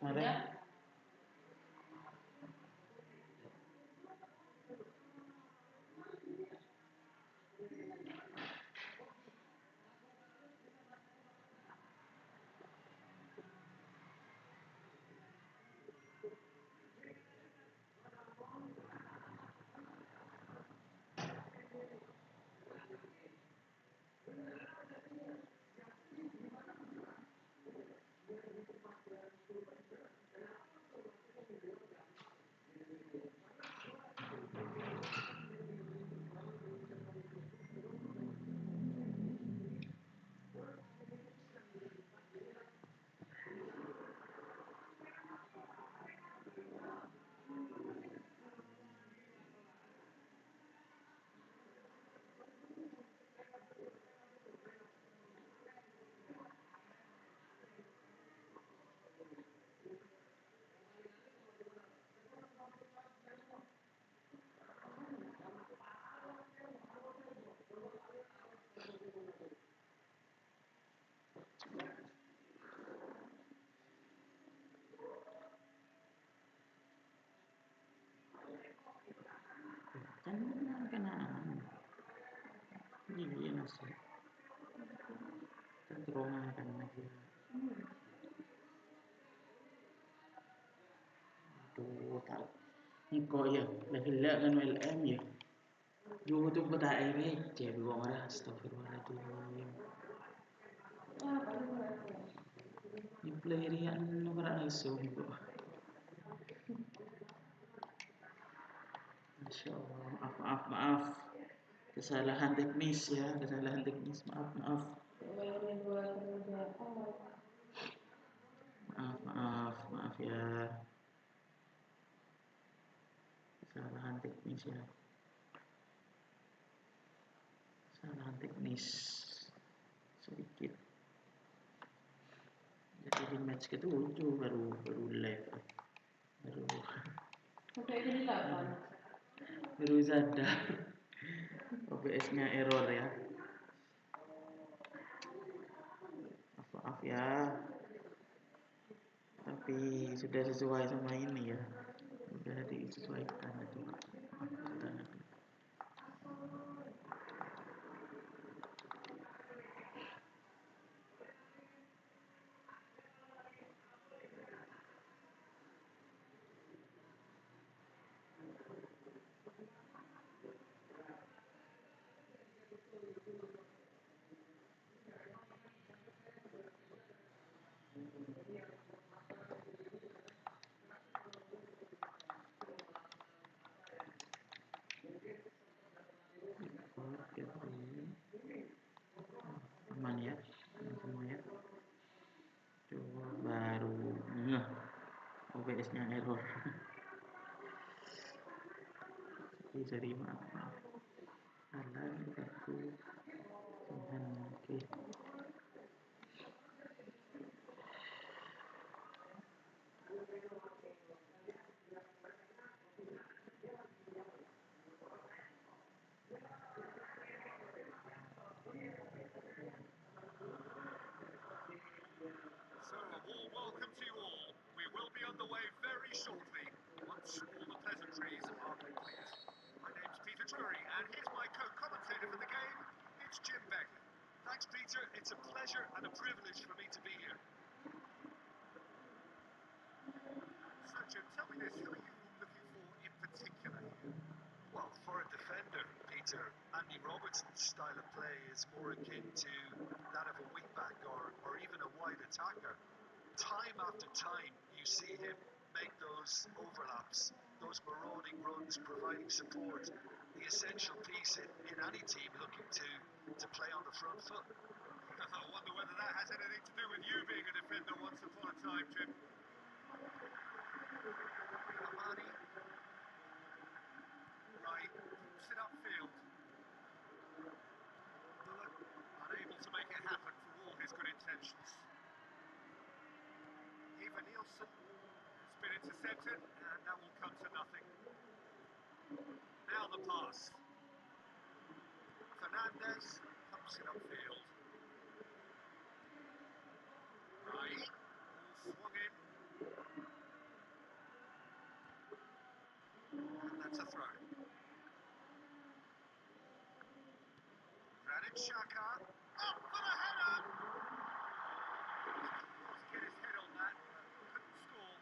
Ada. Kan iya masih kan trauma kan lagi. Tuh tak ini kok ya lagi lihat kan LM ya. YouTube beta ini cek dua orang astagfirullahaladzim. Ini player yang nomor langsung kok. Masya Allah, maaf. Kesalahan teknis ya, kesalahan teknis, maaf. Maaf ya. Kesalahan teknis ya. Kesalahan teknis sedikit. Jadi di match ke-7 baru live. Baru sadar. OBS-nya error ya. Maaf ya. Tapi sudah sesuai sama ini ya. Sudah disesuaikan itu. Oke, aman ya, semua ya. Coba baru ngeh OBS-nya error. Jadi maaf. Alan kartu Tuhan oke. So a warm welcome to you all. We will be on the way very shortly, once all the pleasantries are complete. My name's Peter Drury, and here's my co-commentator for the game. It's Jim Beckley. Thanks, Peter. It's a pleasure and a privilege for me to be here. So, Jim, tell me this. Who are you looking for in particular here? Well, for a defender, Peter, Andy Robertson's style of play is more akin to that of a wing-back or even a wide attacker. Time after time, you see him make those overlaps, those marauding runs, providing support, the essential piece in any team looking to play on the front foot. I wonder whether that has anything to do with you being a defender once upon a time, Jim. Amani. Right, sit upfield. Bullock, unable to make it happen for all his good intentions. Eva Nielsen, it's been intercepted, and that will come to nothing. Now the pass. Fernandez pumps it upfield. Right, all swung in. And that's a throw. Granit Xhaka up for the header. Just get his head on that, but couldn't score.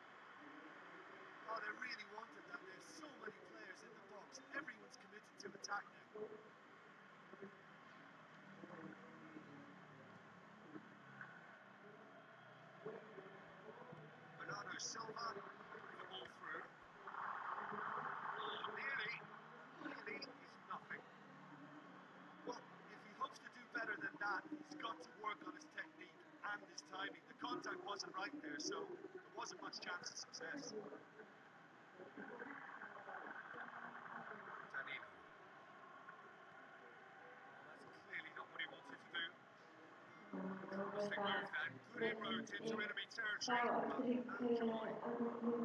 Oh, they really wanted that. There's so many players in the box. Everyone's committed to attack now. Bernardo Silva putting the ball through. Oh, nearly is nothing. Well, if he hopes to do better than that, he's got to work on his technique and his timing. The contact wasn't right there, so there wasn't much chance of success. Danilo. That's clearly not what he wanted to do. Promising move then. Good inroads into enemy territory, but no joy.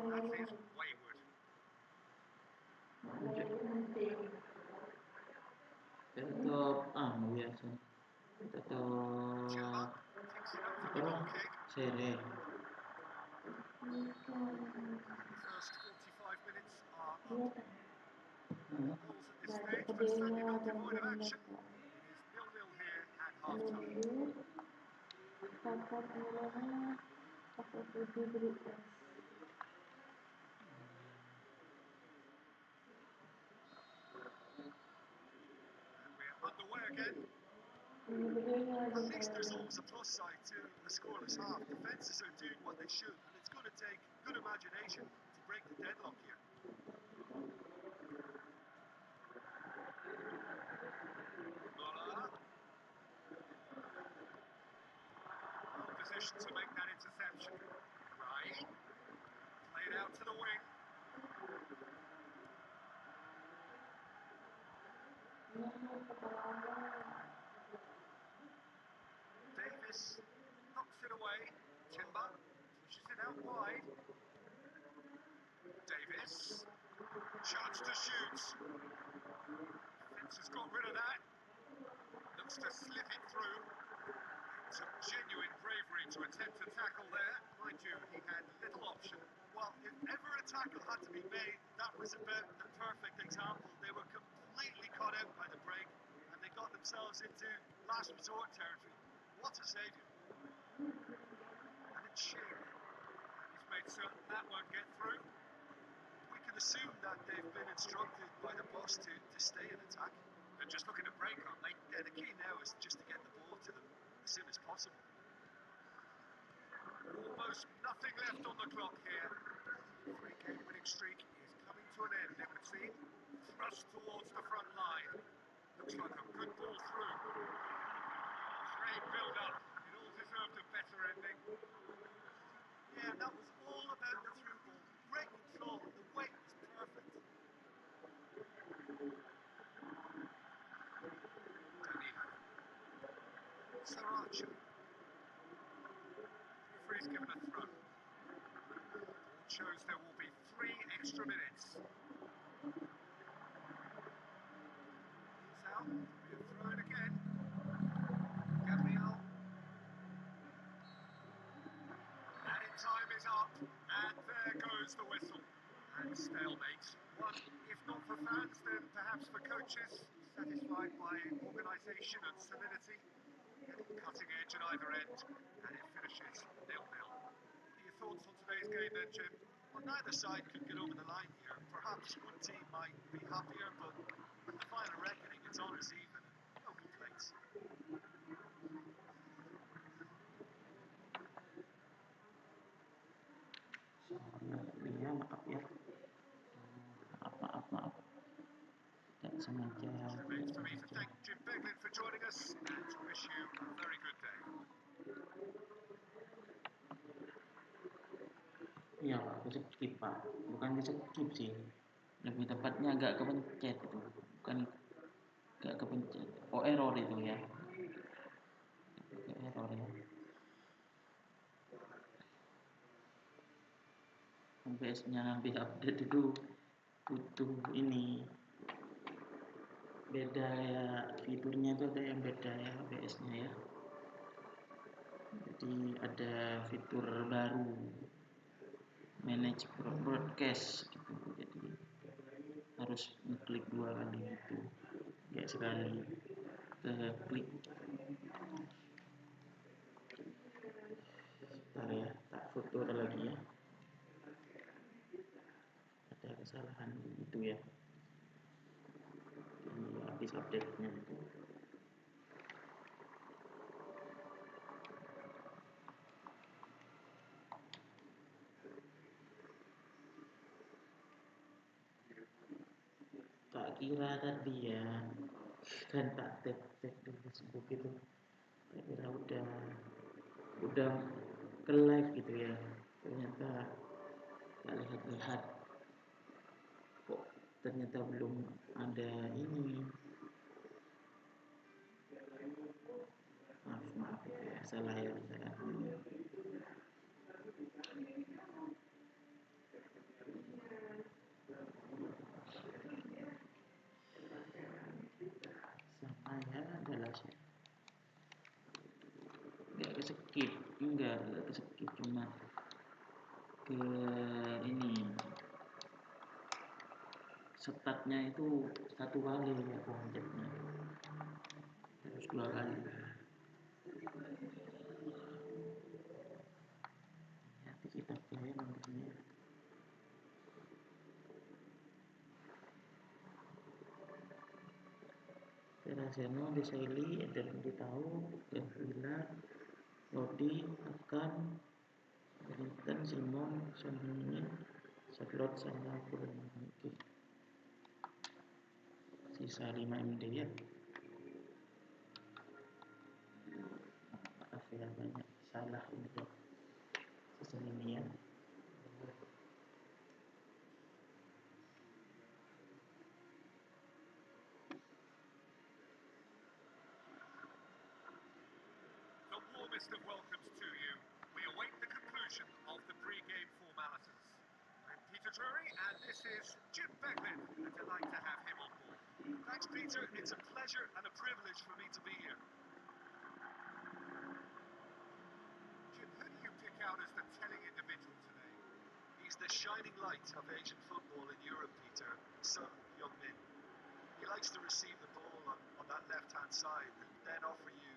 That is wayward. Tetap biasa. Timber Tetap takes it up for the goal kick. sere. First 45 minutes are up. Goals at this stage, but certainly not devoid of action. It is 0-0 here at half-time. And we're underway again. At least there's always a plus side to a scoreless half. Defences are doing what they should, and it's going to take good imagination to break the deadlock here. Muller. Well positioned to make that interception. Right. Played out to the wing. Davis knocks it away. Timber pushes it out wide. Davis. Chance to shoot. Defence has got rid of that. Looks to slip it through. Took genuine bravery to attempt to tackle there. Mind you, he had little option. Well, if ever a tackle had to be made, that was about the perfect example. They were completely caught out by the break, and they got themselves into last resort territory. What a saviour. And it's Shearer. He's made certain that won't get through. We can assume that they've been instructed by the boss to stay in attack. They're just looking to break on. The key now is just to get the ball to them as soon as possible. Almost nothing left on the clock here. Three-game winning streak is coming to an end, it would seem. Thrust towards the front line. Looks like a good ball through. Great build-up. It all deserved a better ending. Yeah, that was all about the through ball. Great control. The weight was perfect. Danilo. Sriracha. Referee's given a throw. Ball shows there will be 3 extra minutes. He's out. We're throwing again. Gabriel. Added time is up, and there goes the whistle. And stalemate. One, if not for fans, then perhaps for coaches, satisfied by organisation and solidity. Getting cutting edge at either end, and it finishes 0-0. What are your thoughts on today's game then, Jim? Well, neither side could get over the line here. Perhaps one team might be happier, but with the final reckoning, it's honours even. No complaints. Ya maaf ya. Maaf. Tidak sengaja. Remains for me to thank Jim Beglin for joining us and to wish you a very good day. Iya, aku skip Pak. Bukan skip sih. Lebih tepatnya agak kepencet itu. Bukan agak kepencet. Oh, error itu ya. Error ya. OBS-nya habis update itu butuh ini beda ya, fiturnya itu ada yang beda ya OBS-nya ya. Jadi ada fitur baru manage broadcast gitu, jadi harus ngeklik 2 kali gitu, nggak sekali ke klik. Bentar ya, tak foto lagi ya, ada kesalahan gitu ya di habis update-nya itu. Tak kira tadi ya, kan tak tek di Facebook itu, tak kira udah ke live gitu ya, ternyata tak lihat-lihat kok ternyata belum ada ini. Maaf ya, salah ya saya. Sama ya, adalah nggak ke skip, enggak ke skip, cuma ke ini startnya itu 1 kali ya pencetnya, terus 2 kali. Nanti kita play nomornya. Teraseno, Desailly, Eder Tahu, Gavila, Rodi, Akan, Beritan, Simon, Soninin, Charlotte sama Bruno. Oke. Sisa 5 MD ya. Maaf ya, banyak salah untuk season ini ya. The warmest of welcomes to you. We await the conclusion of the pre-game formalities. I'm Peter Drury, and this is Jim Becklin. A delight to have him on board. Thanks, Peter. It's a pleasure and a privilege for me to be here. Jim, who do you pick out as the telling individual today? He's the shining light of Asian football in Europe, Peter. Son Heung-min. He likes to receive the ball on that left-hand side and then offer you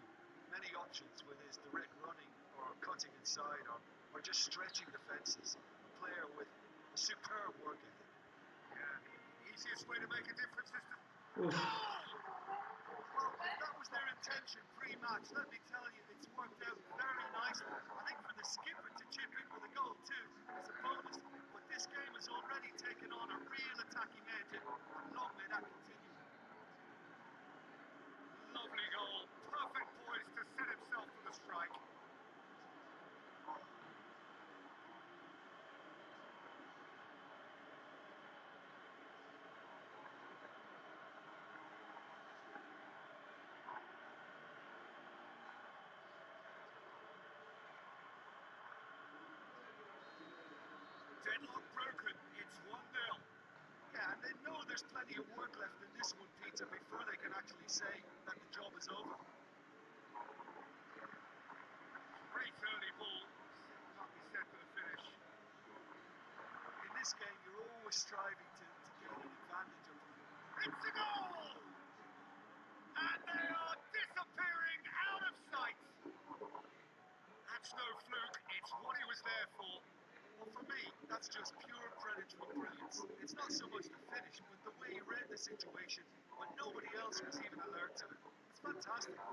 many options with his direct running or cutting inside or just stretching defences. A player with a superb work ethic. Yeah, the easiest way to make a difference is to... Oof. Well, that was their intention pre-match. Let me tell you, it's worked out very nicely. I think for the skipper to chip in with a goal too is a bonus. But this game has already taken on a real attacking edge, and long may that continue. Lovely goal. Perfect poise to set himself for the strike. Deadlock broken. It's 1-0. Yeah, and they know there's plenty of work left in this one, Peter, before they can actually say that the job is over. Great early ball. Can't be set for the finish. In this game, you're always striving to gain an advantage of the... It's a goal! And they are disappearing out of sight. That's no fluke. It's what he was there for. Well, for me, that's just pure predatory brilliance. It's not so much the finish, but the way he read the situation when nobody else was even alert to it. It's fantastic. At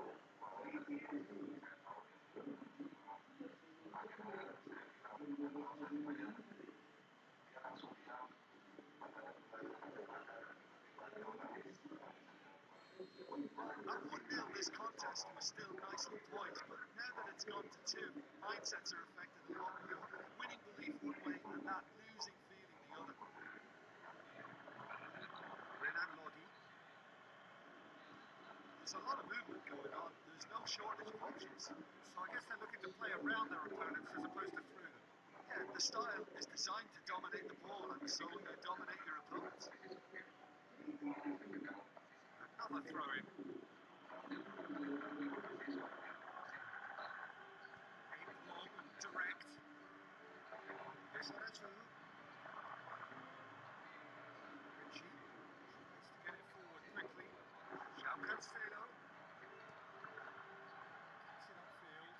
1-0 this contest was still nicely poised, but now that it's gone to 2, mindsets are affected a lot more. Winning belief one way and that losing feeling the other. Renan Lodi. There's a lot of movement going on. There's no shortage of options. So I guess they're looking to play around their opponents as opposed to through them. Yeah, the style is designed to dominate the ball, and so you dominate your opponents. another throw-in. Aimed long and direct. This are two. Richie tries to get it forward quickly. João Cancelo kicks it upfield.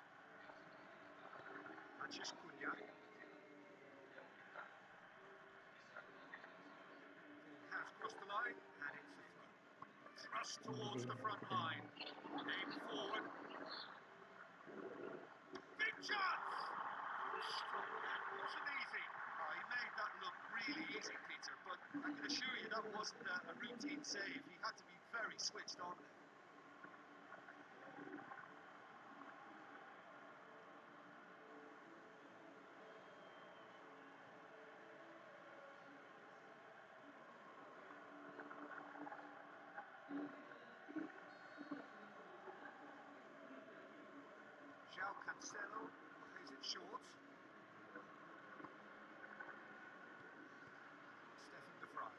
Matches Cunha. Ball has crossed the line and it's a throw. Thrust towards the front line. Aim forward. Big chance! That wasn't easy. Oh, he made that look really easy, Peter, but I can assure you that wasn't a routine save. He had to be very switched on there. João Cancelo plays it short. Stefan de Vrij.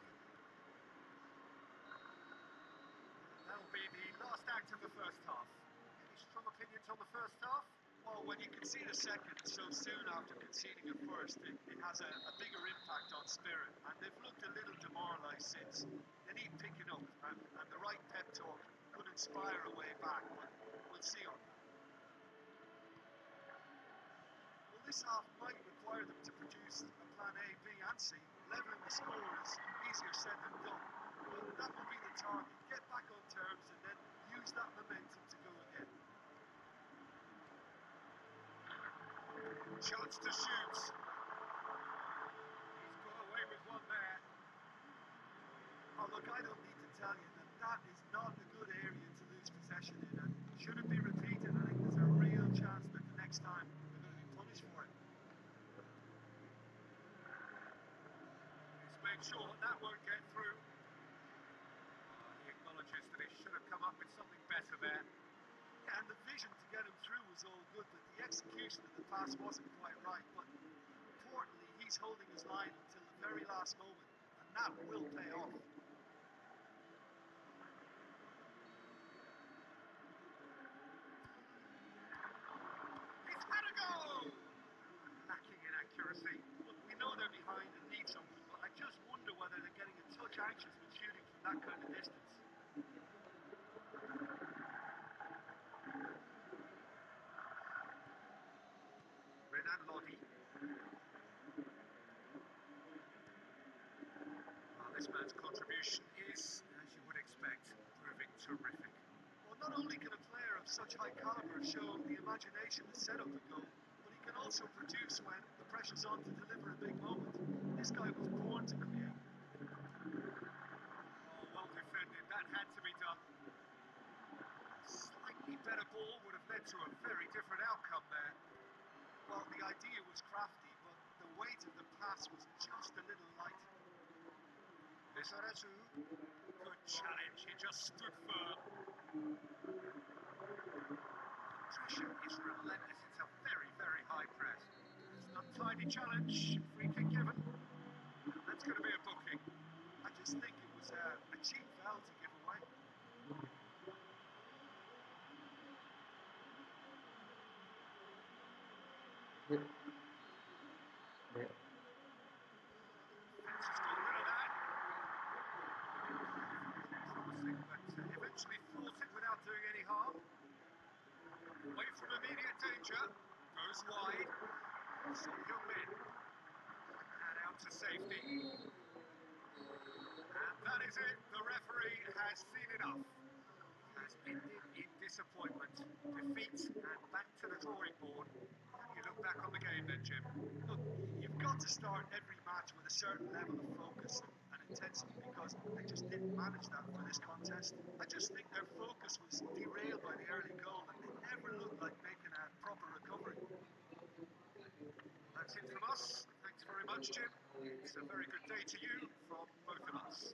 That'll be the last act of the first half. Any strong opinions on the first half? Well, when you concede a second so soon after conceding a first, it has a bigger impact on spirit. And they've looked a little demoralised since. They need picking up, and the right pep talk could inspire a way back, but we'll see on that. Well, this half might require them to produce a plan A, B and C. Levelling the score is easier said than done, but that will be the target. Get back on terms and then use that momentum to go again. Chance to shoot. He's got away with one there. Oh, look, I don't need to tell you that that is not a good area to lose possession in, and should it be repeated, I think there's a real chance that the next time they're going to be punished for it. He's made sure that won't get through. He acknowledges that he should have come up with something better there. And the vision to get him through was all good, but the execution of the pass wasn't quite right. But importantly, he's holding his line until the very last moment, and that will pay off. He's had a go! Lacking in accuracy. Look, we know they're behind and need something, but I just wonder whether they're getting a touch anxious with shooting from that kind of distance. Lodi. Well, this man's contribution is, as you would expect, proving terrific. Well, not only can a player of such high calibre show the imagination to set up a goal, but he can also produce when the pressure's on to deliver a big moment. This guy was born to create. Oh, well defended. That had to be done. A slightly better ball would have led to a very different outcome there. Well, the idea was crafty, but the weight of the pass was just a little light. This are two. Good challenge, he just stood firm. Pressure is relentless, it's a very, very high press. It's an untidy challenge, free kick given. That's going to be a booking. I just think it was a cheap foul to give away. Promising, but eventually thwarted without doing any harm. Away from immediate danger, goes wide. So Heung-min, and out to safety. And that is it. The referee has seen enough. Has ended in disappointment, defeat, and back to the drawing board. You look back on the game then, Jim. Look, you've got to start every match with a certain level of focus and intensity, because they just didn't manage that for this contest. I just think their focus was derailed by the early goal, and they never looked like making a proper recovery. That's it from us. Thanks very much, Jim. It's a very good day to you from both of us.